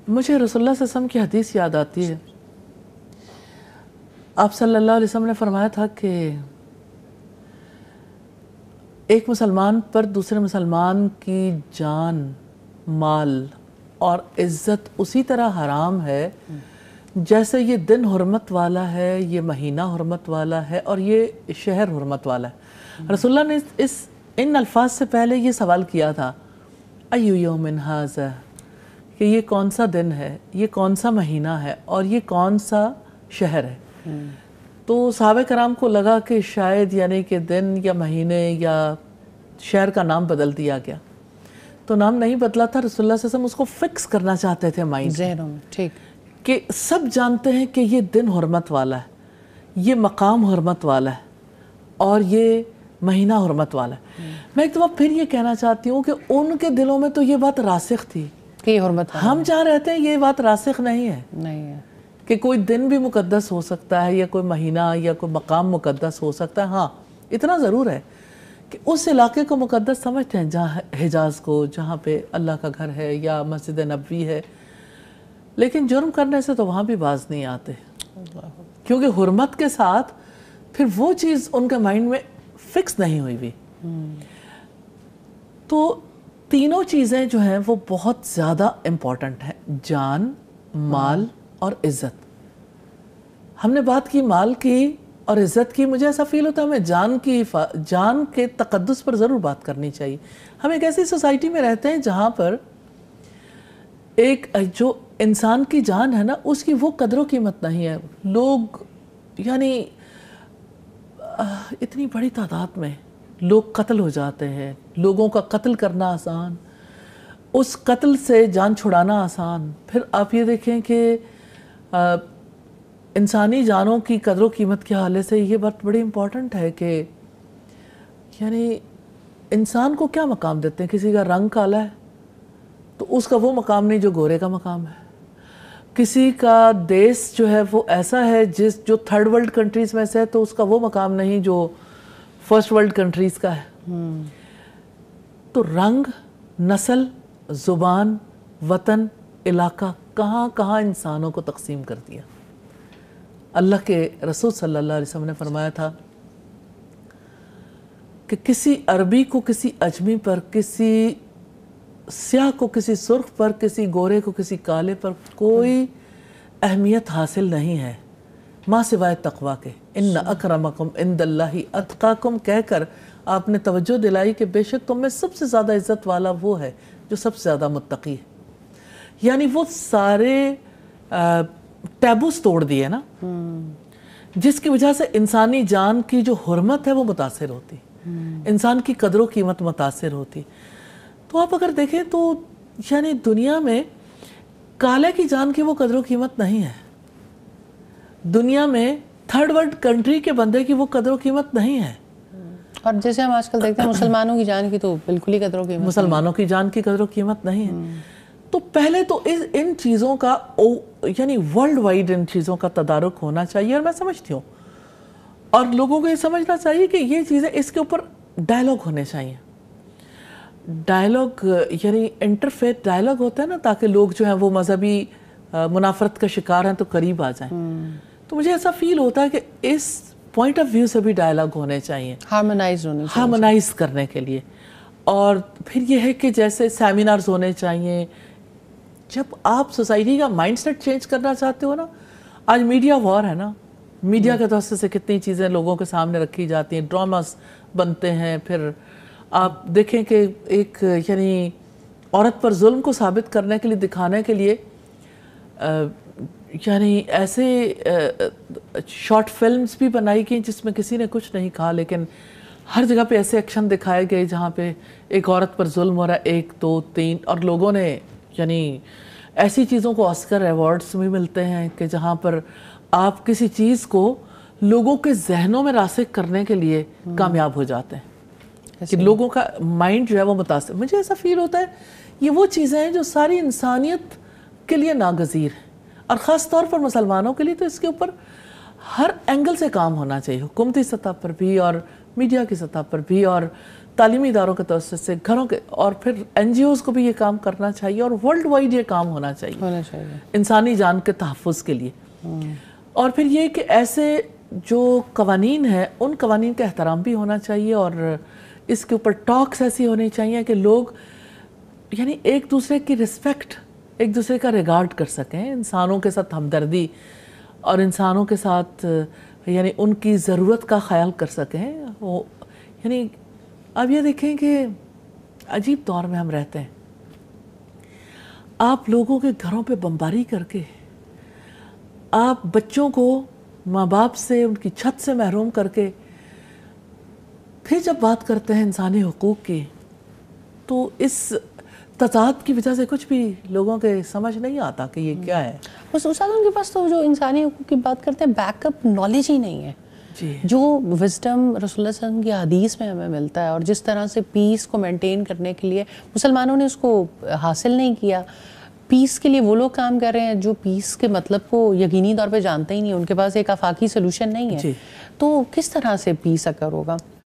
مجھے رسول اللہ صلی اللہ علیہ وسلم کی حدیث یاد آتی ہے. آپ صلی اللہ علیہ وسلم نے فرمایا تھا کہ ایک مسلمان پر دوسرے مسلمان کی جان، مال اور عزت اسی طرح حرام ہے جیسے یہ دن حرمت والا ہے، یہ مہینہ حرمت والا ہے اور یہ شہر حرمت والا ہے. رسول اللہ نے ان الفاظ سے پہلے یہ سوال کیا تھا ایو یوم ھذا، کہ یہ کون سا دن ہے، یہ کون سا مہینہ ہے اور یہ کون سا شہر ہے. تو صحابہ کرام کو لگا کہ شاید یعنی کہ دن یا مہینے یا شہر کا نام بدل دیا گیا. تو نام نہیں بدلا تھا، رسول اللہ صلی اللہ علیہ وسلم اس کو فکس کرنا چاہتے تھے مائنڈ ذہنوں میں، ٹھیک، کہ سب جانتے ہیں کہ یہ دن حرمت والا ہے، یہ مقام حرمت والا ہے اور یہ مہینہ حرمت والا ہے. میں ایک دفعہ پھر یہ کہنا چاہتی ہوں کہ ان کے دلوں میں تو یہ بات راسخ تھی کہ یہ حرمت والا ہم جہاں رہتے ہیں یہ بات راسخ نہیں ہے نہیں ہے کہ کوئی دن بھی مقدس ہو سکتا ہے یا کوئی مہینہ یا کوئی مقام مقدس ہو سکتا ہے. ہاں اتنا ضرور ہے کہ اس علاقے کو مقدس سمجھتے ہیں جہاں حجاز کو، جہاں پہ اللہ کا گھر ہے یا مسجد نبوی ہے، لیکن جرم کرنے سے تو وہاں بھی باز نہیں آتے کیونکہ حرمت کے ساتھ پھر وہ چیز ان کے مائنڈ میں فکس نہیں ہوئی بھی. تو تینوں چیزیں جو ہیں وہ بہت زیادہ امپورٹنٹ ہیں، جان، مال اور عزت. ہم نے بات کی مال کی اور عزت کی، مجھے ایسا فیل ہوتا ہے ہمیں جان کے تقدس پر ضرور بات کرنی چاہیے. ہم ایک ایسی سوسائٹی میں رہتے ہیں جہاں پر ایک جو انسان کی جان ہے نا اس کی وہ قدر و قیمت نہیں ہے. لوگ یعنی اتنی بڑی تعداد میں لوگ قتل ہو جاتے ہیں، لوگوں کا قتل کرنا آسان، اس قتل سے جان چھڑانا آسان. پھر آپ یہ دیکھیں کہ انسانی جانوں کی قدر و قیمت کے حوالے سے یہ بات بڑی امپورٹنٹ ہے کہ یعنی انسان کو کیا مقام دیتے ہیں. کسی کا رنگ کالا ہے تو اس کا وہ مقام نہیں جو گورے کا مقام ہے. کسی کا دیس جو ہے وہ ایسا ہے جو تھرڈ ورلڈ کنٹریز میں سے ہے تو اس کا وہ مقام نہیں جو فرسٹ ورلڈ کنٹریز کا ہے. تو رنگ، نسل، زبان، وطن، علاقہ کہاں کہاں انسانوں کو تقسیم کر دیا. اللہ کے رسول صلی اللہ علیہ وسلم نے فرمایا تھا کہ کسی عربی کو کسی اجمی پر، کسی سیاہ کو کسی سرخ پر، کسی گورے کو کسی کالے پر کوئی اہمیت حاصل نہیں ہے ماں سوائے تقوی کے. ان اکرمکم عند اللہ اتقاکم کہہ کر آپ نے توجہ دلائی کہ بے شک تم میں سب سے زیادہ عزت والا وہ ہے جو سب سے زیادہ متقی ہے. یعنی وہ سارے ٹیبوز توڑ دیے نا جس کی وجہ سے انسانی جان کی جو حرمت ہے وہ متاثر ہوتی، انسان کی قدر و قیمت متاثر ہوتی. تو آپ اگر دیکھیں تو یعنی دنیا میں کالے کی جان کی وہ قدر و قیمت نہیں ہے، دنیا میں تھرڈ ورلڈ کنٹری کے بندے کی وہ قدر و قیمت نہیں ہے. اور جیسے ہم آج کل دیکھتے ہیں مسلمانوں کی جان کی تو بالکل ہی قدر و قیمت، مسلمانوں کی جان کی قدر و قیمت نہیں ہے. تو پہلے تو ان چیزوں کا یعنی ورلڈ وائڈ ان چیزوں کا تدارک ہونا چاہیے. اور میں سمجھتی ہوں اور لوگوں کو یہ سمجھنا چاہیے کہ یہ چیزیں اس کے اوپر ڈائلاگ ہونے چاہیے. ڈائلاگ یعنی انٹرفیتھ ڈائلاگ ہوتا ہے نا تاکہ لوگ جو ہیں وہ مذہبی منافرت کا شکار ہیں تو قریب آ جائیں. تو مجھے ایسا فیل ہوتا ہے کہ اس پوائنٹ آف ویو سے بھی ڈائلاگ ہونے چاہیے، ہارمونائز کرنے کے لیے. اور پھر یہ ہے کہ جیسے سیمینارز ہونے چاہیے. جب آپ سوسائٹی کا مائنڈ سیٹ چینج کرنا چاہتے ہو نا، آج میڈیا وار ہے نا، میڈیا کے توسط سے کتنی چیزیں لوگوں کے سامنے رکھی جاتی ہیں، ڈراماز بنتے ہیں. پھر آپ دیکھیں کہ ایک یعنی عورت پر ظلم کو ثابت کرنے کے لیے، دکھانے کے لیے یعنی ایسے شارٹ فلمز بھی بنائی گئی جس میں کسی نے کچھ نہیں کہا، لیکن ہر جگہ پہ ایسے ایکشن دکھائے گئے جہاں پہ ایک عورت پر ظلم ہو رہا ہے، 1 2 3، اور لوگوں نے یعنی ایسی چیزوں کو آسکر ایوارڈز بھی ملتے ہیں کہ جہاں پر آپ کسی چیز کو لوگوں کے ذہنوں میں راسخ کرنے کے لیے کامیاب ہو جاتے ہیں کہ لوگوں کا مائنڈ جو ہے وہ متاثر. مجھے ایسا فیل ہوتا ہے یہ وہ چیزیں ہیں جو ساری انسانیت کے لیے ناگزیر ہیں، اور خاص طور پر مسلمانوں کے لیے. تو اس کے اوپر ہر اینگل سے کام ہونا چاہیے، حکومتی سطح پر بھی اور میڈیا کی سطح پر بھی اور تعلیمی اداروں کے توسط سے گھروں کے اور پھر NGOs کو بھی یہ کام کرنا چاہیے اور ورلڈ وائڈ یہ کام ہونا چاہیے انسانی جان کے تحفظ کے لیے. اور پھر یہ کہ ایسے جو قوانین ہیں ان قوانین کا احترام بھی ہونا چاہیے اور اس کے اوپر ٹاکس ایسی ہونی چاہیے کہ لوگ یعنی ایک دوسرے کی رسپیکٹ ایک دوسرے کا ریگارڈ کر سکیں, انسانوں کے ساتھ ہمدردی اور انسانوں کے ساتھ یعنی ان کی ضرورت کا خیال کر سکیں. وہ یعنی اب یہ دیکھیں کہ عجیب دور میں ہم رہتے ہیں. آپ لوگوں کے گھروں پہ بمباری کر کے, آپ بچوں کو ماں باپ سے ان کی چھت سے محروم کر کے پھر جب بات کرتے ہیں انسانی حقوق کی تو اس تضاد کی وجہ سے کچھ بھی لوگوں کے سمجھ نہیں آتا کہ یہ کیا ہے. بس استاد ان کے پاس تو جو انسانی حقوق کی بات کرتے ہیں بیک اپ نالج ہی نہیں ہے. جو وزڈم رسول اللہ صلی اللہ علیہ وسلم کی حدیث میں ہمیں ملتا ہے اور جس طرح سے پیس کو مینٹین کرنے کے لیے مسلمانوں نے اس کو حاصل نہیں کیا. پیس کے لیے وہ لوگ کام کر رہے ہیں جو پیس کے مطلب کو یقینی طور پہ جانتے ہی نہیں, ان کے پاس ایک آفاقی سلوشن نہیں ہے. تو کس طرح سے پیس اکر ہوگا؟